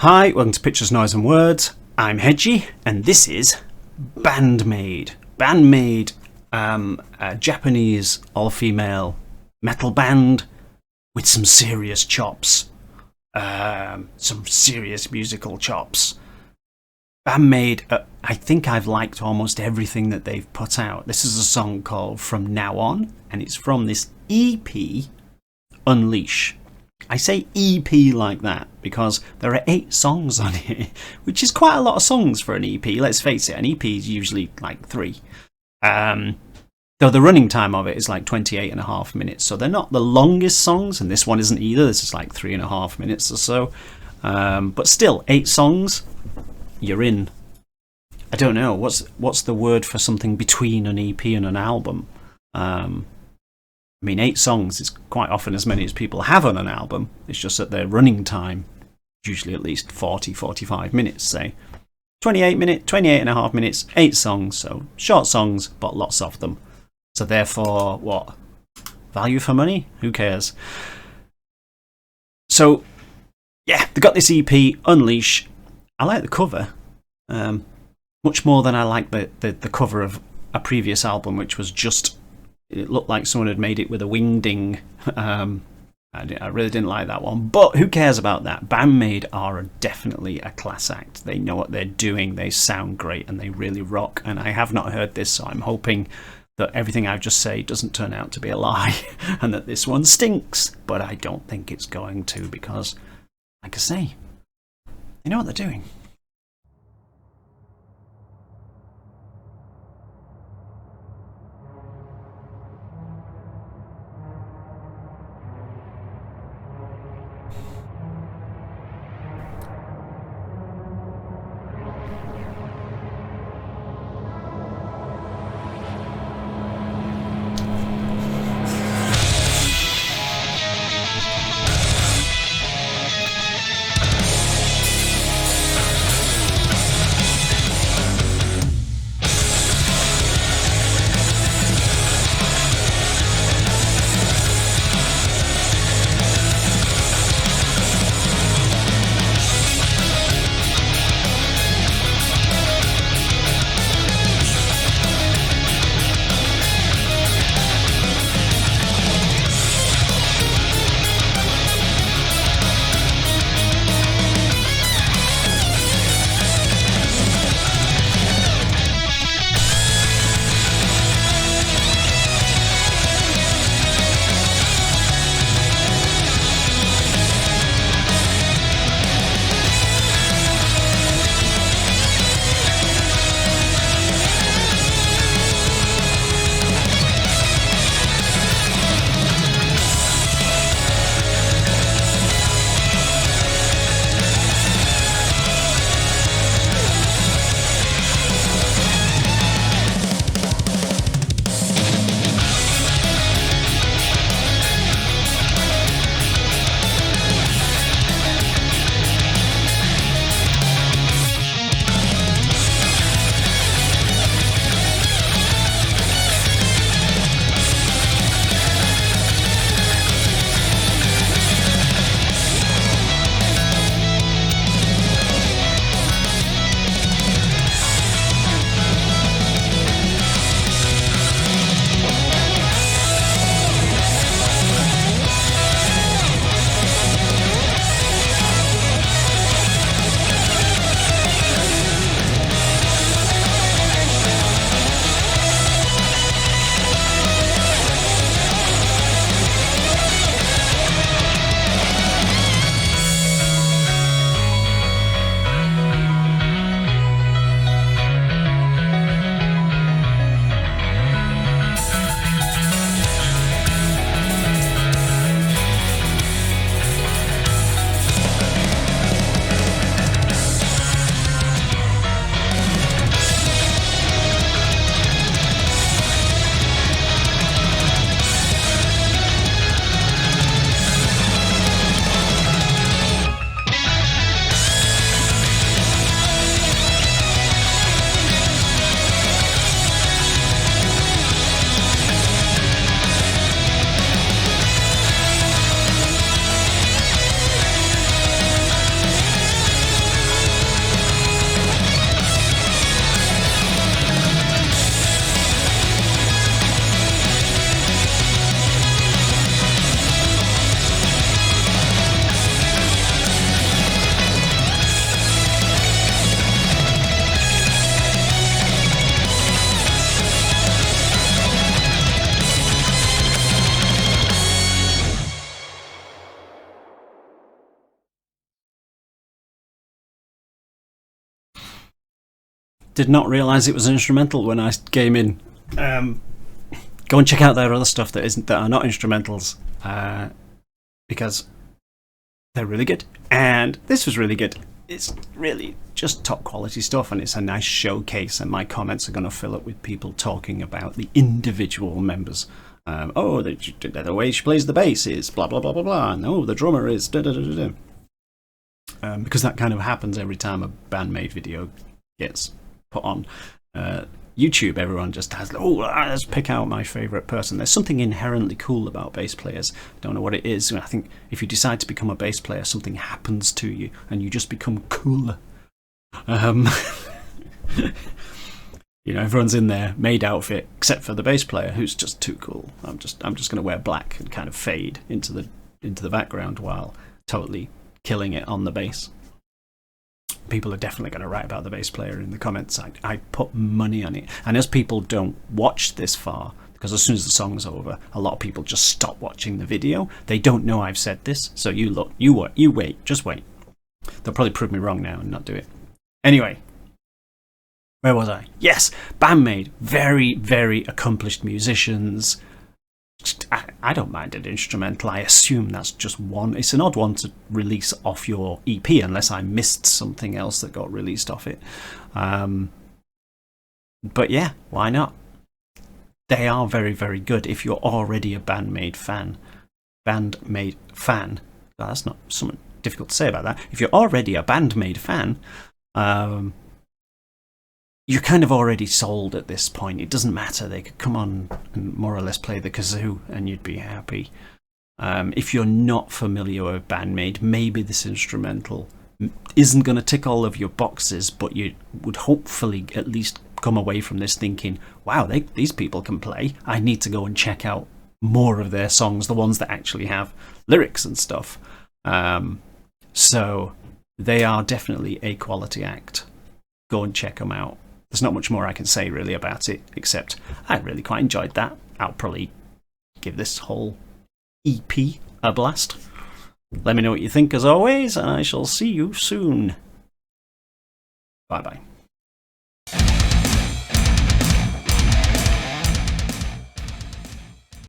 Hi, welcome to Pictures, Noise and Words. I'm Hedgie, and this is BAND-MAID. BAND-MAID, a Japanese all-female metal band with some serious chops. Some serious musical chops. BAND-MAID, I think I've liked almost everything that they've put out. This is a song called From Now On, and it's from this EP, Unleash. I say EP like that because there are 8 songs on it, which is quite a lot of songs for an EP. Let's face it, an EP is usually like 3. Though the running time of it is like 28.5 minutes, so they're not the longest songs, and this one isn't either. This is like 3.5 minutes or so. But still, 8 songs, you're in. I don't know, what's the word for something between an EP and an album? I mean, 8 songs is quite often as many as people have on an album. It's just that their running time, usually at least 45 minutes, say. 28.5 minutes, 8 songs, so short songs, but lots of them. So therefore, what? Value for money? Who cares? So, yeah, they got this EP, Unleash. I like the cover, much more than I like the cover of a previous album, which was just... It looked like someone had made it with a wingding. I really didn't like that one. But who cares about that? BAND-MAID are definitely a class act. They know what they're doing. They sound great and they really rock. And I have not heard this, so I'm hoping that everything I just say doesn't turn out to be a lie and that this one stinks. But I don't think it's going to because, like I say, they know what they're doing. did not realise it was an instrumental when I came in. Go and check out their other stuff that are not instrumentals, because they're really good. And this was really good. It's really just top quality stuff, and it's a nice showcase, and my comments are going to fill up with people talking about the individual members. Oh, the way she plays the bass is blah blah blah blah blah, and oh, the drummer is da da da da da. Because that kind of happens every time a BAND-MAID video gets put on YouTube. Everyone just has, oh, let's pick out my favourite person. There's something inherently cool about bass players. Don't know what it is. I think if you decide to become a bass player, something happens to you and you just become cooler. You know, everyone's in their MAID outfit except for the bass player, who's just too cool. I'm just going to wear black and kind of fade into the background while totally killing it on the bass. People are definitely going to write about the bass player in the comments. I put money on it. And as people don't watch this far, because as soon as the song's over, a lot of people just stop watching the video. They don't know I've said this. So you look, you wait, just wait. They'll probably prove me wrong now and not do it. Anyway, where was I? Yes, BAND-MAID, very, very accomplished musicians. I don't mind an instrumental. I assume that's just one. It's an odd one to release off your EP unless I missed something else that got released off it. But yeah, why not? They are very, very good if you're already a BAND-MAID fan. BAND-MAID fan. Oh, that's not something difficult to say about that. If you're already a BAND-MAID fan, you're kind of already sold at this point. It doesn't matter. They could come on and more or less play the kazoo and you'd be happy. If you're not familiar with BAND-MAID, maybe this instrumental isn't going to tick all of your boxes, but you would hopefully at least come away from this thinking, wow, these people can play. I need to go and check out more of their songs, the ones that actually have lyrics and stuff. So they are definitely a quality act. Go and check them out. There's not much more I can say really about it, except I really quite enjoyed that. I'll probably give this whole EP a blast. Let me know what you think as always, and I shall see you soon. Bye bye.